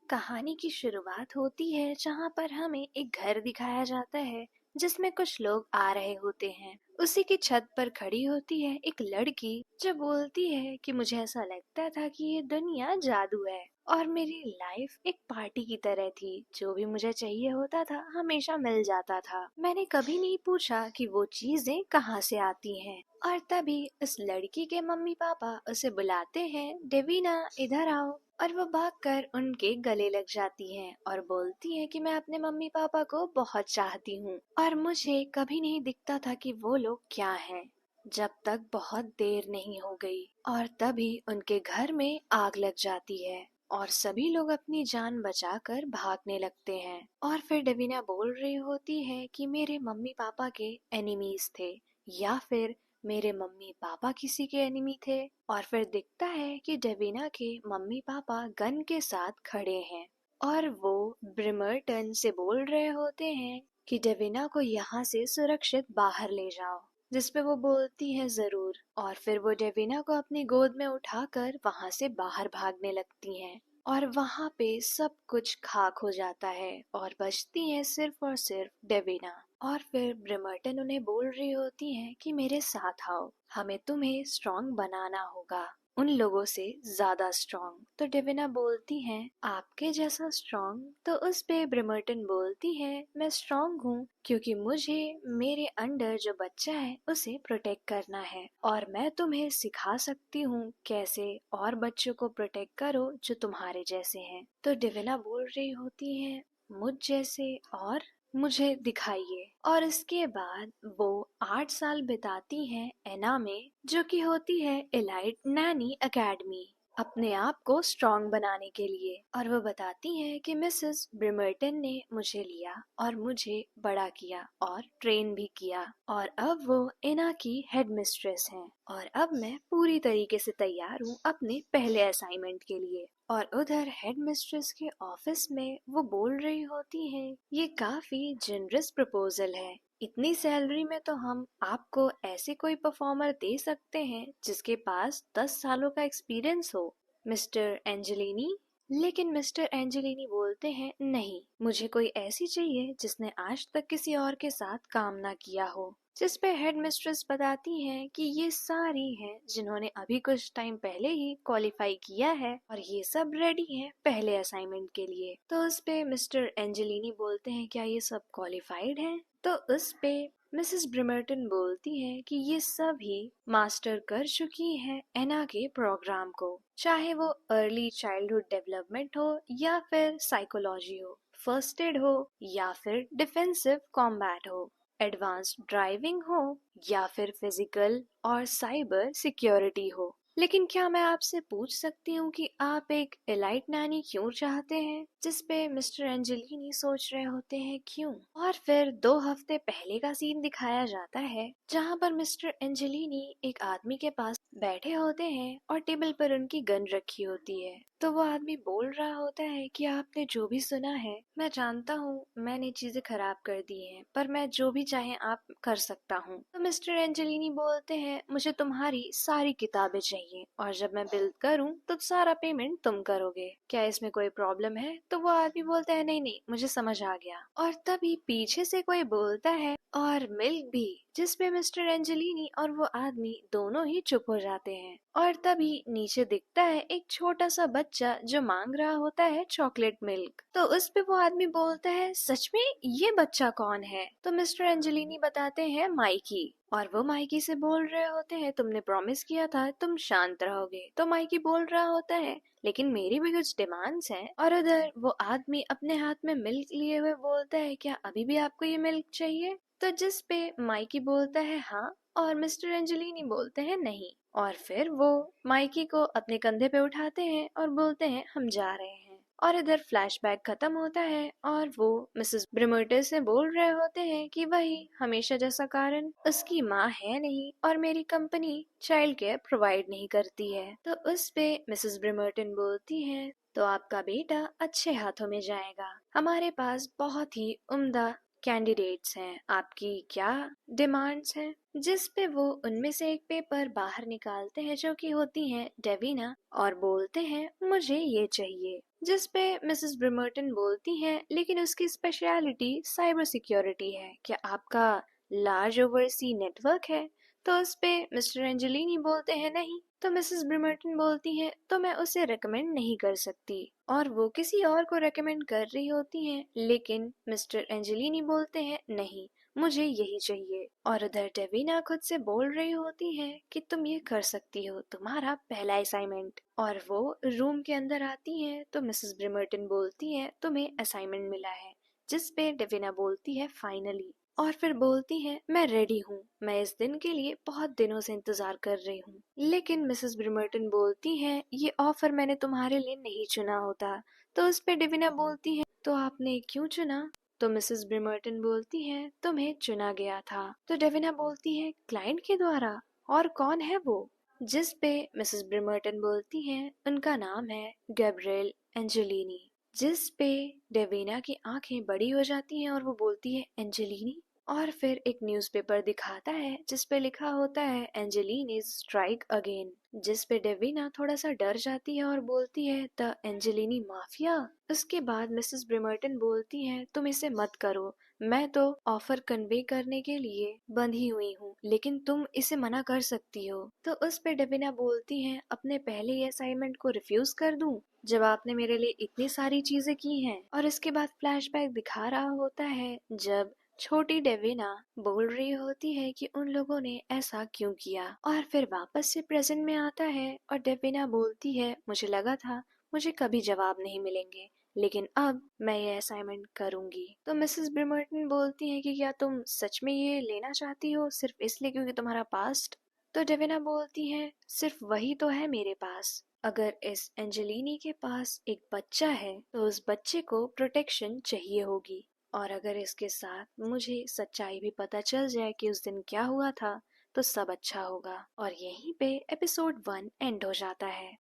कहानी की शुरुआत होती है जहाँ पर हमें एक घर दिखाया जाता है जिसमें कुछ लोग आ रहे होते हैं। उसी की छत पर खड़ी होती है एक लड़की जो बोलती है कि मुझे ऐसा लगता था कि ये दुनिया जादू है और मेरी लाइफ एक पार्टी की तरह थी। जो भी मुझे चाहिए होता था हमेशा मिल जाता था। मैंने कभी नहीं पूछा कि वो चीजें कहाँ से आती हैं। और तभी उस लड़की के मम्मी पापा उसे बुलाते हैं, डेवीना इधर आओ। और वो भागकर उनके गले लग जाती है और बोलती है कि मैं अपने मम्मी पापा को बहुत चाहती हूँ और मुझे कभी नहीं दिखता था कि वो लोग क्या हैं, जब तक बहुत देर नहीं हो गई। और तभी उनके घर में आग लग जाती है और सभी लोग अपनी जान बचाकर भागने लगते हैं। और फिर डेविना बोल रही होती है कि मेरे मम्मी पापा के एनिमीज थे या फिर मेरे मम्मी पापा किसी के एनिमी थे। और फिर दिखता है कि डेविना के मम्मी पापा गन के साथ खड़े हैं और वो ब्रिमर्टन से बोल रहे होते हैं कि डेविना को यहाँ से सुरक्षित बाहर ले जाओ, जिसपे वो बोलती है जरूर। और फिर वो डेविना को अपनी गोद में उठाकर वहां से बाहर भागने लगती हैं और वहां पे सब कुछ खाक हो जाता है और बचती है सिर्फ और सिर्फ डेविना। और फिर ब्रिमर्टन उन्हें बोल रही होती हैं कि मेरे साथ आओ, हमें तुम्हें स्ट्रॉन्ग बनाना होगा, उन लोगों से ज्यादा स्ट्रॉन्ग। तो डेविना बोलती हैं आपके जैसा स्ट्रॉन्ग। तो उस पे ब्रिमर्टन बोलती है मैं स्ट्रॉन्ग हूँ क्योंकि मुझे मेरे अंडर जो बच्चा है उसे प्रोटेक्ट करना है और मैं तुम्हें सिखा सकती हूँ कैसे और बच्चों को प्रोटेक्ट करो जो तुम्हारे जैसे हैं। तो डेविना बोल रही होती है मुझ जैसे और मुझे दिखाइए। और इसके बाद वो 8 साल बिताती हैं एना में, जो कि होती है एलाइट नैनी एकेडमी, अपने आप को स्ट्रॉन्ग बनाने के लिए। और वो बताती हैं कि मिसेस ब्रिमर्टन ने मुझे लिया और मुझे बड़ा किया और ट्रेन भी किया और अब वो एना की हेड मिस्ट्रेस हैं और अब मैं पूरी तरीके से तैयार हूँ अपने पहले असाइनमेंट के लिए। और उधर हेड मिस्ट्रेस के ऑफिस में वो बोल रही होती है ये काफी जनरस प्रपोजल है, इतनी सैलरी में तो हम आपको ऐसे कोई परफॉर्मर दे सकते हैं जिसके पास 10 सालों का एक्सपीरियंस हो, मिस्टर एंजेलिनी। लेकिन मिस्टर एंजेलिनी बोलते हैं नहीं, मुझे कोई ऐसी चाहिए जिसने आज तक किसी और के साथ काम ना किया हो। जिस पे हेड मिस्ट्रेस बताती हैं कि ये सारी हैं जिन्होंने अभी कुछ टाइम पहले ही क्वालिफाई किया है और ये सब रेडी हैं पहले असाइनमेंट के लिए। तो उस पे मिस्टर एंजेलिनी बोलते हैं क्या ये सब क्वालिफाइड हैं? तो उस पे मिसेस ब्रिमर्टन बोलती है कि ये सभी मास्टर कर चुकी हैं एना के प्रोग्राम को, चाहे वो अर्ली चाइल्डहुड डेवलपमेंट हो या फिर साइकोलॉजी हो, फर्स्ट एड हो या फिर डिफेंसिव कॉम्बैट हो, एडवांस्ड ड्राइविंग हो या फिर फिजिकल और साइबर सिक्योरिटी हो। लेकिन क्या मैं आपसे पूछ सकती हूँ कि आप एक एलाइट नैनी क्यों चाहते हैं? जिस पे मिस्टर एंजेलिनी सोच रहे होते हैं क्यों। और फिर 2 हफ्ते पहले का सीन दिखाया जाता है जहाँ पर मिस्टर एंजेलिनी एक आदमी के पास बैठे होते हैं और टेबल पर उनकी गन रखी होती है। तो वो आदमी बोल रहा होता है कि आपने जो भी सुना है मैं जानता हूँ मैंने चीजें खराब कर दी हैं, पर मैं जो भी चाहे आप कर सकता हूँ। तो मिस्टर एंजेलिनी बोलते हैं मुझे तुम्हारी सारी किताबें चाहिए और जब मैं बिल करूँ तो सारा पेमेंट तुम करोगे, क्या इसमें कोई प्रॉब्लम है? तो वो आदमी बोलता है नहीं नहीं मुझे समझ आ गया। और तभी पीछे से कोई बोलता है और मिल्क भी, जिसपे मिस्टर एंजेलिनी और वो आदमी दोनों ही चुप हो जाते हैं। और तभी नीचे दिखता है एक छोटा सा बच्चा जो मांग रहा होता है चॉकलेट मिल्क। तो उस पे वो आदमी बोलता है सच में ये बच्चा कौन है? तो मिस्टर एंजेलिनी बताते हैं माइकी। और वो माइकी से बोल रहे होते हैं तुमने प्रॉमिस किया था तुम शांत रहोगे। तो माइकी बोल रहा होता है लेकिन मेरी भी कुछ डिमांड्स हैं। और उधर वो आदमी अपने हाथ में मिल्क लिए हुए बोलता है क्या अभी भी आपको ये मिल्क चाहिए? तो जिस पे माइकी बोलता है हाँ और मिस्टर एंजेलिनी बोलते हैं नहीं। और फिर वो माइकी को अपने कंधे पे उठाते हैं और बोलते हैं हम जा रहे हैं। और इधर फ्लैशबैक खत्म होता है और वो मिसेस ब्रिमर्टन से बोल रहे होते हैं कि वही हमेशा जैसा कारण, उसकी माँ है नहीं और मेरी कंपनी चाइल्ड केयर प्रोवाइड नहीं करती है। तो उस पे मिसेस ब्रिमर्टन बोलती है तो आपका बेटा अच्छे हाथों में जाएगा, हमारे पास बहुत ही उम्दा कैंडिडेट्स हैं, आपकी क्या डिमांड्स हैं? जिस पे वो उनमें से एक पेपर बाहर निकालते हैं जो कि होती है डेविना और बोलते हैं मुझे ये चाहिए। जिस पे मिसेस ब्रिमर्टन बोलती हैं, लेकिन उसकी स्पेशलिटी साइबर सिक्योरिटी है, क्या आपका लार्ज ओवरसी नेटवर्क है? तो उस पे मिस्टर एंजेलिनी बोलते हैं नहीं। तो मिसेस ब्रिमर्टन बोलती हैं तो मैं उसे रेकमेंड नहीं कर सकती, और वो किसी और को रेकमेंड कर रही होती हैं, लेकिन मिस्टर एंजेलिनी बोलते हैं नहीं, मुझे यही चाहिए। और उधर डेविना खुद से बोल रही होती है कि तुम ये कर सकती हो, तुम्हारा पहला असाइनमेंट। और वो रूम के अंदर आती है तो मिसेस ब्रिमर्टन बोलती है तुम्हें असाइनमेंट मिला है, जिस पे डेविना बोलती है फाइनली। और फिर बोलती है मैं रेडी हूँ, मैं इस दिन के लिए बहुत दिनों से इंतजार कर रही हूँ। लेकिन मिसेस ब्रिमर्टन बोलती है ये ऑफर मैंने तुम्हारे लिए नहीं चुना होता। तो उस पे डेविना बोलती है तो आपने क्यों चुना? तो मिसेस ब्रिमर्टन बोलती है तुम्हें चुना गया था। तो डेविना बोलती है क्लाइंट के द्वारा, और कौन है वो? जिस पे मिसेस ब्रिमर्टन बोलती हैं उनका नाम है गैब्रिएल एंजेलिनी। जिस पे डेविना की आंखें बड़ी हो जाती हैं और वो बोलती है एंजेलिनी। और फिर एक न्यूज़पेपर दिखाता है जिस पे लिखा होता है एंजेलिनी स्ट्राइक अगेन। जिस पे डेविना थोड़ा सा डर जाती है और बोलती है द एंजेलिनी माफिया। उसके बाद मिसेस ब्रिमर्टन बोलती है तुम इसे मत करो, मैं तो ऑफर कन्वे करने के लिए बंधी हुई हूँ, लेकिन तुम इसे मना कर सकती हो। तो उस पे डेविना बोलती है अपने पहले असाइनमेंट को रिफ्यूज कर दूं, जब आपने मेरे लिए इतनी सारी चीजें की हैं। और इसके बाद फ्लैशबैक दिखा रहा होता है जब छोटी डेविना बोल रही होती है कि उन लोगों ने ऐसा क्यों किया। और फिर वापस से प्रेजेंट में आता है और डेविना बोलती है मुझे लगा था मुझे कभी जवाब नहीं मिलेंगे, लेकिन अब मैं ये असाइनमेंट करूंगी। तो मिसेस ब्रिमर्टन बोलती है कि क्या तुम सच में ये लेना चाहती हो सिर्फ इसलिए क्योंकि तुम्हारा पास्ट? तो डेविना बोलती है सिर्फ वही तो है मेरे पास। अगर इस एंजेलिनी के पास एक बच्चा है तो उस बच्चे को प्रोटेक्शन चाहिए होगी, और अगर इसके साथ मुझे सच्चाई भी पता चल जाए कि उस दिन क्या हुआ था तो सब अच्छा होगा। और यहीं पे एपिसोड 1 एंड हो जाता है।